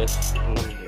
13.6.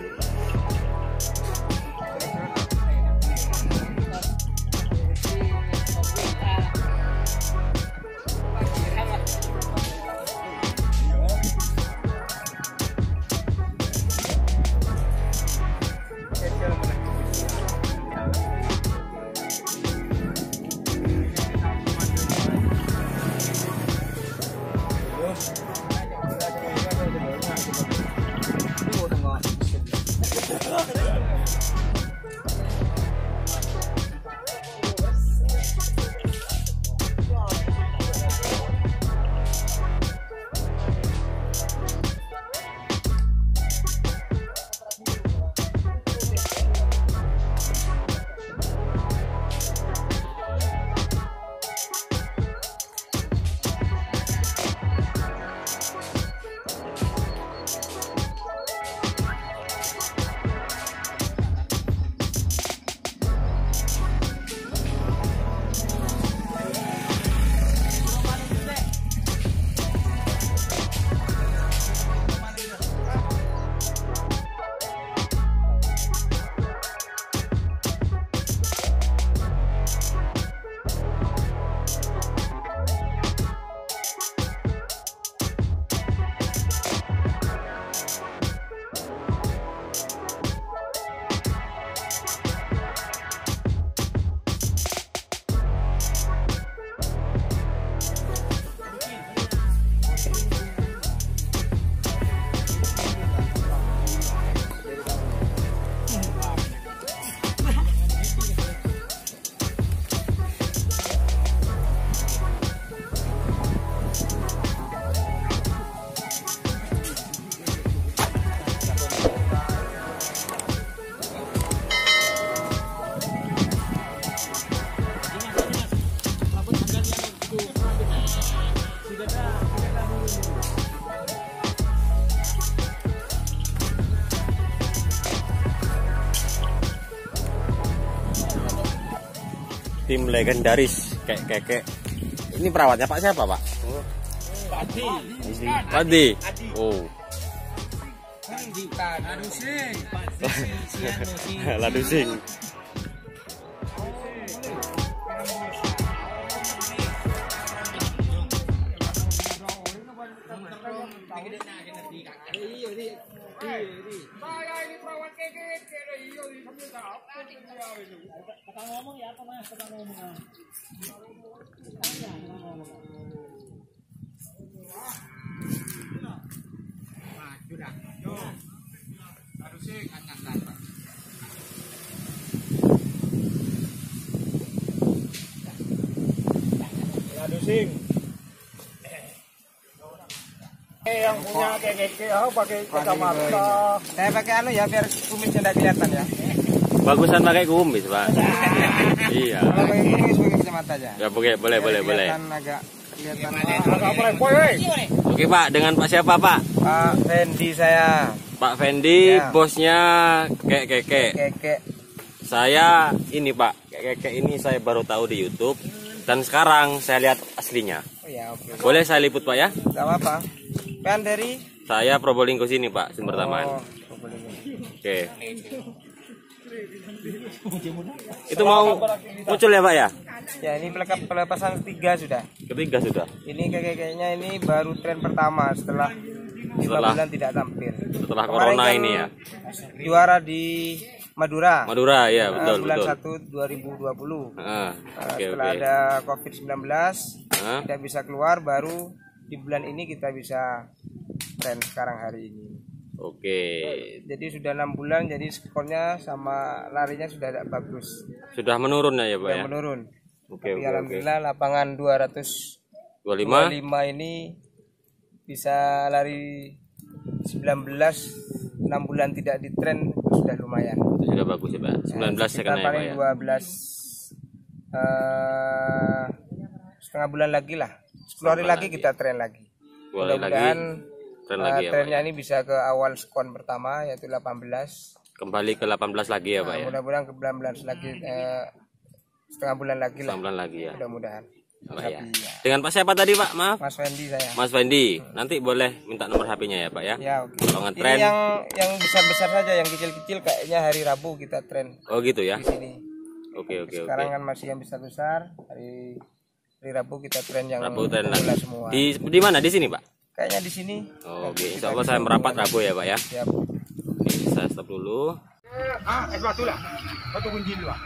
Tim legendaris kek. Ini perawatnya Pak siapa, Pak? Padi. Padi. Oh. Ladusing. Ngomong ya apa Mas? Ngomong. Ladusing. Yang punya kayak pakai kacamata. Saya pakai anu ya biar kumisnya tidak kelihatan ya. Bagusan pakai kumis, Pak. Iya. Kalau pakai kumis pakai kacamata aja. Ya boleh. Kelihatan agak kelihatan. Oke, Pak, dengan Pak siapa, Pak? Pak Fendi saya. Pak Fendi, Ya. bosnya kek. Kek. Saya ini, Pak. Kek ini saya baru tahu di YouTube dan sekarang saya lihat aslinya. Oh ya, oke. Boleh saya liput, Pak ya? Enggak apa-apa. Kan dari Saya Probolinggo sini, Pak, Sumber Taman. Oke. Itu mau muncul ya, Pak ya? Ya, ini pelepasan ketiga sudah. Ketiga sudah. Ini kayaknya ini baru tren pertama setelah 5 bulan tidak tampil. Setelah Kemarin corona kan ini ya. Juara di Madura. Madura ya, betul. Bulan 1 2020. Oke. Setelah ada COVID-19 tidak bisa keluar, baru di bulan ini kita bisa tren sekarang hari ini. Oke. Jadi sudah 6 bulan, jadi skornya sama larinya sudah tidak bagus. Sudah menurun ya, Pak Sudah ya? menurun. Oke. Alhamdulillah lapangan 225 ini bisa lari 19, 6 bulan tidak di tren sudah lumayan. Itu sudah bagus ya, Pak. 19 sekarang ya, Pak paling ya. 12 setengah bulan lagi lah. 10 hari lagi kita tren lagi. Mudah-mudahan tren lagi ya, Pak. trennya ini bisa ke awal skon pertama yaitu 18. Kembali ke 18 lagi ya, Pak ya. Mudah-mudahan ke 19 lagi setengah bulan lagi lah. Setengah bulan lagi ya. Mudah-mudahan. Pak ya. Sapi, ya. Dengan Pak siapa tadi Pak? Maaf. Mas Wendy saya. Mas Fendi. Nanti boleh minta nomor HP-nya ya Pak ya. Ya, oke. Kalau Ini ngetren. yang besar-besar saja, yang kecil-kecil kayaknya hari Rabu kita tren Oh gitu ya. di sini. Oke. Sekarang kan masih yang besar-besar, hari Rabu kita tren yang Rabu tren pemula lagi. semua. Di mana? Di sini Pak? Kayaknya di sini. Oh, Nanti oke. kita Insya Allah bisa saya merapat hubungan. Rabu ya Pak ya. Siap. Oke, saya stop dulu. Es batu lah. Batu kunci dulu lah.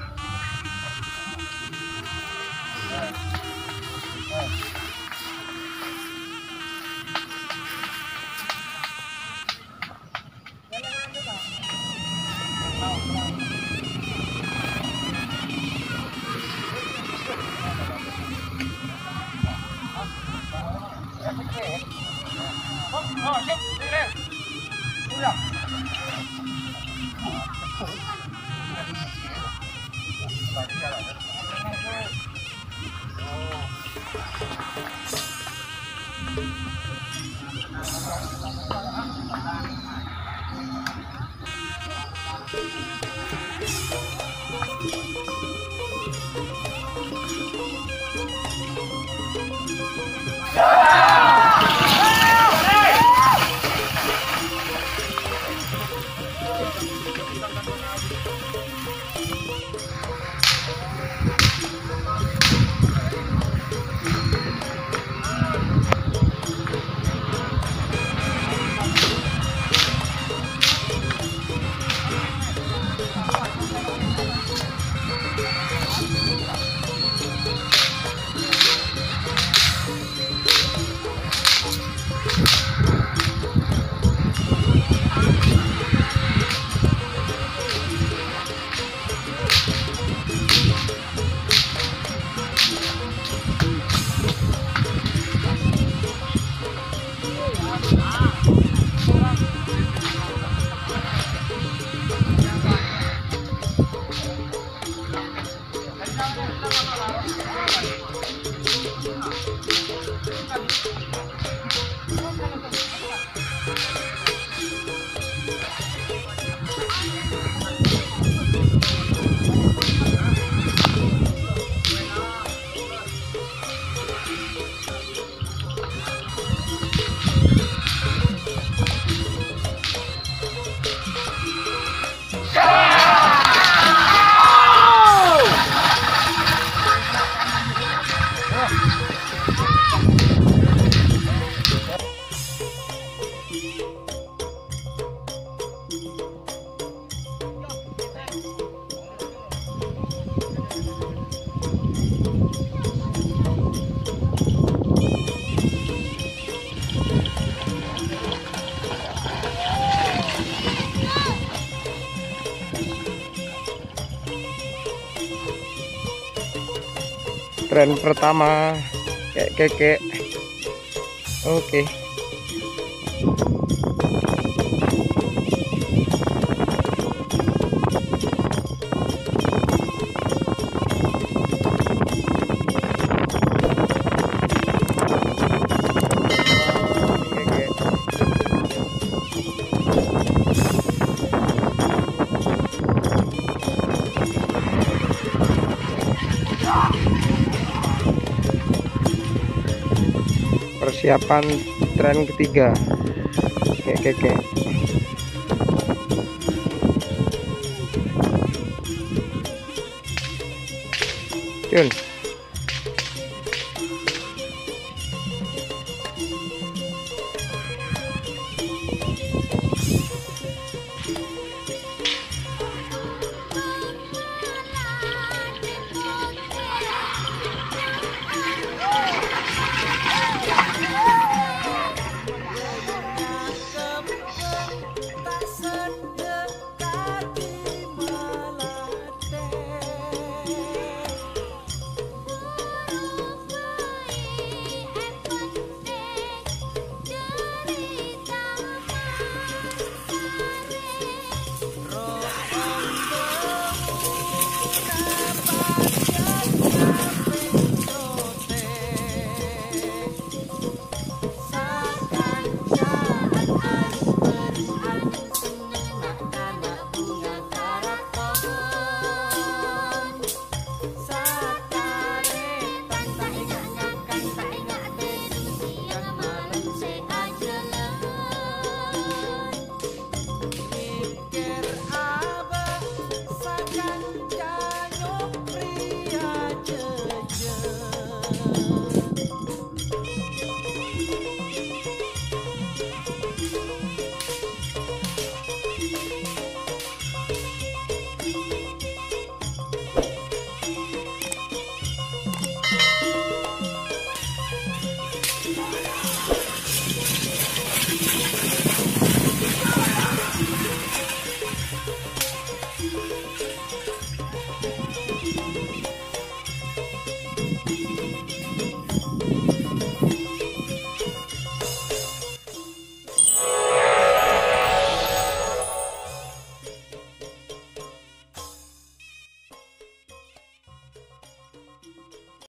Oh, siap. Udah. Tren pertama keke. Oke. Persiapan tren ketiga keke. Cun.